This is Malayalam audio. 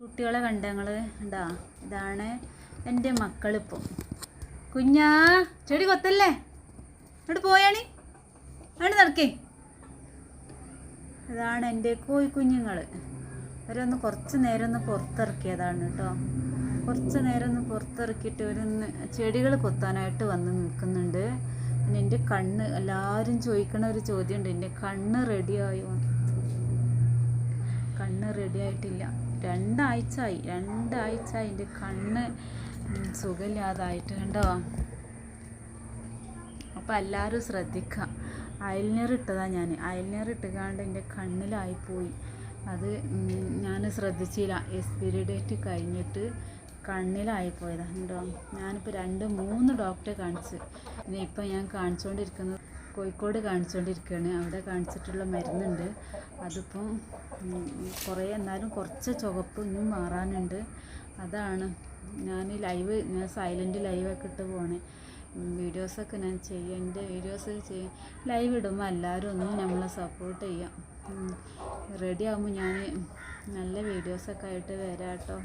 കുട്ടികളെ കണ്ട ഞങ്ങൾ ഉണ്ടാ ഇതാണ് എൻ്റെ മക്കളിപ്പം കുഞ്ഞാ ചെടി കൊത്തല്ലേ അങ്ങോട്ട് പോയാണി അങ്ങോട്ട് നടക്കേ. ഇതാണ് എൻ്റെ കോഴിക്കുഞ്ഞുങ്ങൾ. അവരൊന്ന് കുറച്ച് നേരം ഒന്ന് പുറത്തിറക്കിയതാണ് കേട്ടോ. കുറച്ച് നേരം ഒന്ന് പുറത്തിറക്കിയിട്ട് അവരൊന്ന് ചെടികൾ കൊത്താനായിട്ട് വന്ന് നിൽക്കുന്നുണ്ട്. പിന്നെ എൻ്റെ കണ്ണ് എല്ലാവരും ചോദിക്കണ ഒരു ചോദ്യമുണ്ട്, എൻ്റെ കണ്ണ് റെഡിയായോ? കണ്ണ് റെഡി ആയിട്ടില്ല. രണ്ടാഴ്ച എൻ്റെ കണ്ണ് സുഖമില്ലാതായിട്ട് കണ്ടോ. അപ്പോൾ എല്ലാവരും ശ്രദ്ധിക്കുക. ഐലൈനർ ഇട്ടതാണ് ഞാൻ. ഐലൈനർ ഇട്ടുകാണ്ട് എൻ്റെ കണ്ണിലായിപ്പോയി. അത് ഞാൻ ശ്രദ്ധിച്ചില്ല. എക്സ്പയറി ഡേറ്റ് കഴിഞ്ഞിട്ട് കണ്ണിലായിപ്പോയതാണ് കേട്ടോ. ഞാനിപ്പോൾ 2-3 ഡോക്ടറെ കാണിച്ച്. പിന്നെ ഇപ്പം ഞാൻ കാണിച്ചുകൊണ്ടിരിക്കുന്നത് കോഴിക്കോട് കാണിച്ചുകൊണ്ടിരിക്കുകയാണ്. അവിടെ കാണിച്ചിട്ടുള്ള മരുന്നുണ്ട്. അതിപ്പം എന്നാലും കുറച്ച് ചുവപ്പ് ഇനിയും മാറാനുണ്ട്. അതാണ് ഞാൻ സൈലൻറ്റ് ലൈവൊക്കെ ഇട്ട് പോണേ. വീഡിയോസൊക്കെ ഞാൻ ചെയ്യും. എൻ്റെ വീഡിയോസ് ചെയ്യും. ലൈവ് ഇടുമ്പോൾ എല്ലാവരും ഒന്ന് നമ്മളെ സപ്പോർട്ട് ചെയ്യാം. റെഡി ആകുമ്പോൾ ഞാൻ നല്ല വീഡിയോസൊക്കെ ആയിട്ട് വരാം കേട്ടോ.